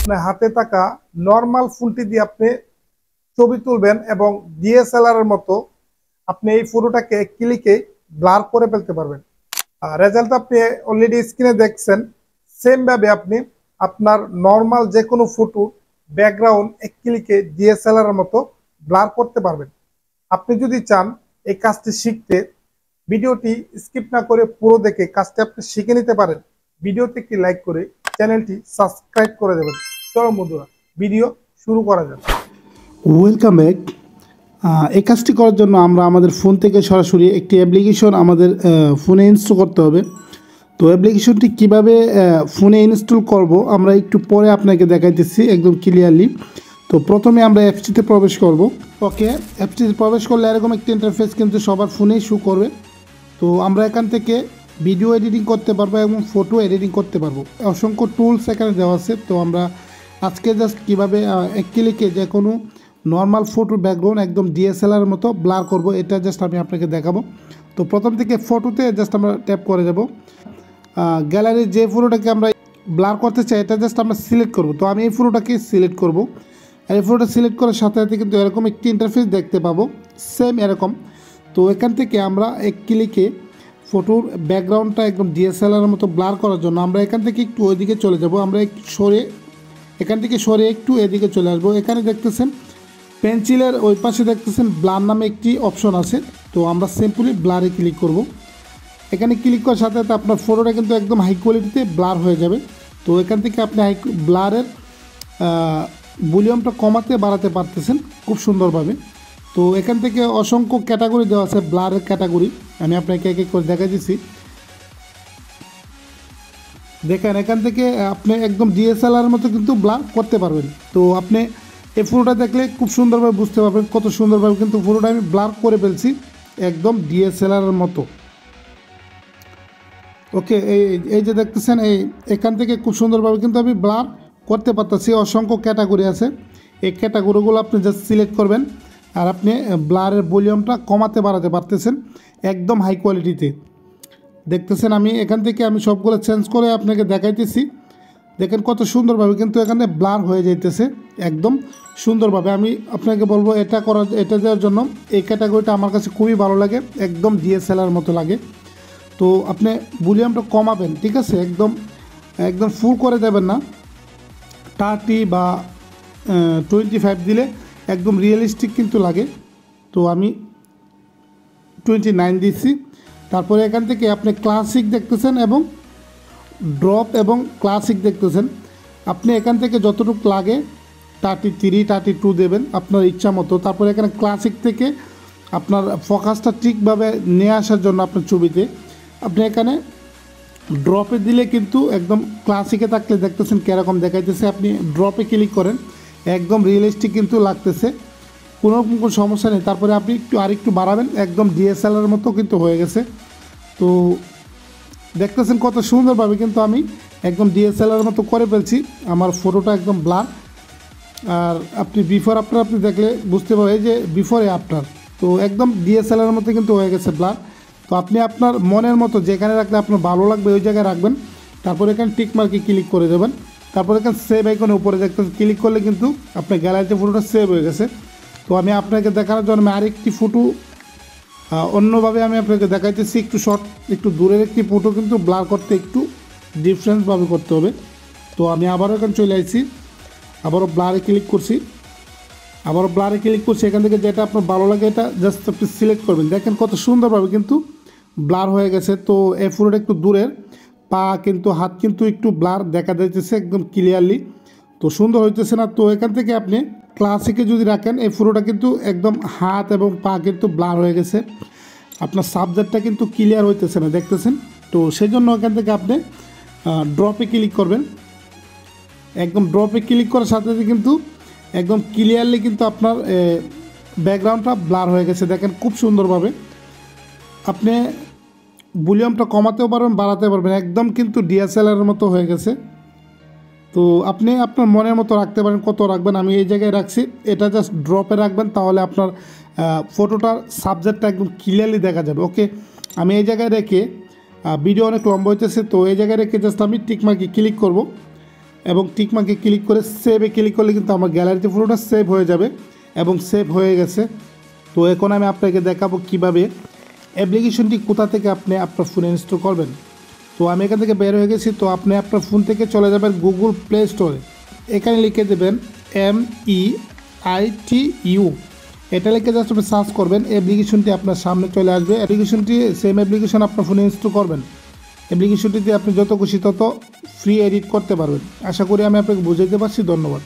আপনার হাতে থাকা নর্মাল ফোনটি দিয়ে আপনি ছবি তুলবেন এবং ডিএসএলআর এর মতো আপনি এই ফটোটাকে এক ক্লিকে ব্লার করে ফেলতে পারবেন। রেজাল্ট আপনি অলরেডি স্ক্রিনে দেখছেন। সেম ভাবে আপনি আপনার নর্মাল যে কোনো ফটো ব্যাকগ্রাউন্ড এক ক্লিকে ডিএসএলআর এর মতো ব্লার করতে পারবেন। আপনি যদি চান এই কাজটি শিখতে, ভিডিওটি স্কিপ না করে পুরো দেখে কাজটি আপনি শিখে নিতে পারেন। ভিডিওতে একটি লাইক করে চ্যানেলটি সাবস্ক্রাইব করে দেবেন। চলো বন্ধুরা, ভিডিও শুরু করা যাক। Welcome back. এই কাজটি করার জন্য আমরা আমাদের ফোন থেকে সরাসরি একটি অ্যাপ্লিকেশন আমাদের ফোনে ইনস্টল করতে হবে। তো অ্যাপ্লিকেশনটি কিভাবে ফোনে ইনস্টল করব আমরা একটু পরে আপনাকে দেখাইতেছি একদম ক্লিয়ারলি। তো প্রথমে আমরা অ্যাপসটিতে প্রবেশ করব। ওকে, অ্যাপসটিতে প্রবেশ করলে এরকম একটি ইন্টারফেস কিন্তু সবার ফোনেই শো করবে। তো আমরা এখান থেকে ভিডিও এডিটিং করতে পারবো এবং ফটো এডিটিং করতে পারবো। অসংখ্য টুলস এখানে দেওয়া আছে। তো আমরা আজকে জাস্ট কীভাবে এক ক্লিকে যে কোনো নর্মাল ফটো ব্যাকগ্রাউন্ড একদম ডিএসএলআর মতো ব্লার করব এটা জাস্ট আমি আপনাকে দেখাবো। তো প্রথম থেকে ফটোতে জাস্ট আমরা ট্যাপ করে যাব। গ্যালারির যে ফটোটাকে আমরা ব্লার করতে চাই এটা জাস্ট আমরা সিলেক্ট করব। তো আমি এই ফটোটাকে সিলেক্ট করব। আর এই ফটোটা সিলেক্ট করার সাথে সাথে কিন্তু এরকম একটি ইন্টারফেস দেখতে পাবো, সেম এরকম। তো এখান থেকে আমরা এক ক্লিকে ফটোর ব্যাকগ্রাউন্ডটা একদম ডিএসএলআর মতো ব্লার করার জন্য আমরা এখান থেকে একটু ওইদিকে চলে যাব। আমরা একটু সরে এখান থেকে সরে একটু এদিকে চলে আসবো। এখানে দেখতেছেন পেন্সিলের ওই পাশে দেখতেছেন ব্লার নামে একটি অপশন আছে। তো আমরা সিম্পলি ব্লারে ক্লিক করব। এখানে ক্লিক করার সাথে সাথে আপনার ফটোটা কিন্তু একদম হাই কোয়ালিটিতে ব্লার হয়ে যাবে। তো এখান থেকে আপনি ব্লারের ভলিউমটা কমাতে বাড়াতে পারতেছেন খুব সুন্দরভাবে। তো এখান থেকে অসংখ্য ক্যাটাগরি দেওয়া আছে, ব্লারের ক্যাটাগরি আমি আপনাকে এক এক করে দেখা দিচ্ছি। দেখেন এখান থেকে আপনি একদম ডিএসএলআর মতো কিন্তু ব্লার করতে পারবেন। তো আপনি এই ফটোটা দেখলে খুব সুন্দরভাবে বুঝতে পারবেন কত সুন্দরভাবে কিন্তু ফটোটা আমি ব্লার করে ফেলছি একদম ডিএসএলআর মতো। ওকে, এই যে দেখতেছেন এখান থেকে খুব সুন্দরভাবে কিন্তু আমি ব্লার করতে পারতেছি। অসংখ্য ক্যাটাগরি আছে, এই ক্যাটাগরিগুলো আপনি জাস্ট সিলেক্ট করবেন আর আপনি ব্লারের ভলিউমটা কমাতে বাড়াতে পারতেছেন একদম হাই কোয়ালিটিতে। দেখতেছেন আমি এখান থেকে আমি সবগুলো চেঞ্জ করে আপনাকে দেখাইতেছি। দেখেন কত সুন্দরভাবে কিন্তু এখানে ব্লার হয়ে যাইতেছে একদম সুন্দরভাবে। আমি আপনাকে বলবো এটা দেওয়ার জন্য এই ক্যাটাগরিটা আমার কাছে খুবই ভালো লাগে, একদম ডিএসএলআর মতো লাগে। তো আপনি ভলিউমটা কমাবেন, ঠিক আছে, একদম একদম ফুল করে দেবেন না। 30 বা 25 দিলে একদম রিয়েলিস্টিক কিন্তু লাগে। তো আমি 29 দিচ্ছি। তারপরে এখান থেকে আপনি ক্লাসিক দেখতেছেন এবং ড্রপ এবং ক্লাসিক দেখতেছেন। আপনি এখান থেকে যতটুকু লাগে 33, 32 দেবেন আপনার ইচ্ছা মতো। তারপরে এখানে ক্লাসিক থেকে আপনার ফোকাসটা ঠিকভাবে নিয়ে আসার জন্য আপনার ছবিতে আপনি এখানে ড্রপে দিলে কিন্তু একদম ক্লাসিকে থাকলে দেখতেছেন কীরকম দেখাইতেছে। আপনি ড্রপে ক্লিক করেন, একদম রিয়েলিস্টিক কিন্তু লাগতেছে, কোনো রকম কোনো সমস্যা নেই। তারপরে আপনি আরেকটু বাড়াবেন, একদম ডিএসএলআর মতো কিন্তু হয়ে গেছে। তো দেখতেছেন কত সুন্দরভাবে কিন্তু আমি একদম ডিএসএলআর মতো করে ফেলছি আমার ফটোটা একদম ব্লার। আর আপনি বিফোর আফটার আপনি দেখলে বুঝতে পারবেন যে বিফোরে আফটার তো একদম ডিএসএলআর মতো কিন্তু হয়ে গেছে ব্লার। তো আপনি আপনার মনের মতো যেখানে রাখলে আপনার ভালো লাগবে ওই জায়গায় রাখবেন। তারপরে এখানে টিক মার্কে ক্লিক করে দেবেন। তারপরে এখানে সেভ আইকনের উপরে দেখতে ক্লিক করলে কিন্তু আপনার গ্যালারিতে ফটোটা সেভ হয়ে গেছে। তো আমি আপনাকে দেখানোর জন্য আমি আরেকটি ফটো অন্যভাবে আমি আপনাকে দেখাইতেছি। একটু দূরের একটি ফটো কিন্তু ব্লার করতে একটু ডিফারেন্সভাবে করতে হবে। তো আমি আবারও এখানে চলে আসছি, আবারও ব্লারে ক্লিক করছি। এখান থেকে যেটা আপনার ভালো লাগে এটা জাস্ট আপনি সিলেক্ট করবেন। দেখেন কত সুন্দরভাবে কিন্তু ব্লার হয়ে গেছে। তো এই ফটোটা একটু দূরের, পা কিন্তু হাত কিন্তু একটু ব্লার দেখা যাইতেছে একদম ক্লিয়ারলি, তো সুন্দর হইতেছে না। তো এখান থেকে আপনি ক্লাসিকে যদি রাখেন এই ফটোটা কিন্তু একদম হাত এবং পা কিন্তু ব্লার হয়ে গেছে, আপনার সাবজেক্টটা কিন্তু ক্লিয়ার হইতেছে না, দেখতেছেন। তো সেই জন্য এখান থেকে আপনি ড্রপে ক্লিক করবেন। একদম ড্রপে ক্লিক করার সাথে সাথে কিন্তু একদম ক্লিয়ারলি কিন্তু আপনার ব্যাকগ্রাউন্ডটা ব্লার হয়ে গেছে। দেখেন খুব সুন্দরভাবে আপনি ভলিউমটা কমাতেও পারবেন বাড়াতে পারবেন, একদম কিন্তু ডিএসএলআর মতো হয়ে গেছে। তো আপনি আপনার মনের মতো রাখতে পারেন, কত রাখবেন আমি এই জায়গায় রাখছি। এটা জাস্ট ড্রপে রাখবেন, তাহলে আপনার ফটোটার সাবজেক্টটা একদম ক্লিয়ারলি দেখা যাবে। ওকে, আমি এই জায়গায় রেখে ভিডিও অনেক লম্বা হইতেছে, তো এই জায়গায় রেখে জাস্ট আমি টিক মার্কে ক্লিক করব। এবং টিকমার্কে ক্লিক করে সেভে ক্লিক করলে কিন্তু আমার গ্যালারিতে ফটোটা সেভ হয়ে যাবে এবং সেভ হয়ে গেছে। তো এখন আমি আপনাকে দেখাবো কিভাবে অ্যাপ্লিকেশনটি কোথা থেকে আপনি আপনার ফোনে ইনস্টল করবেন। তো আমি এখান থেকে বের হয়ে গেছি। তো আপনি আপনার ফোন থেকে চলে যাবেন গুগল প্লে স্টোরে, এখানে লিখে দেবেন MEITU, এটা লিখে জাস্ট আপনি সার্চ করবেন, অ্যাপ্লিকেশনটি আপনার সামনে চলে আসবে। অ্যাপ্লিকেশনটি সেম অ্যাপ্লিকেশন আপনার ফোনে ইনস্টল করবেন। অ্যাপ্লিকেশনটিতে আপনি যত খুশি তত ফ্রি এডিট করতে পারবেন। আশা করি আমি আপনাকে বুঝাইতে পারছি। ধন্যবাদ।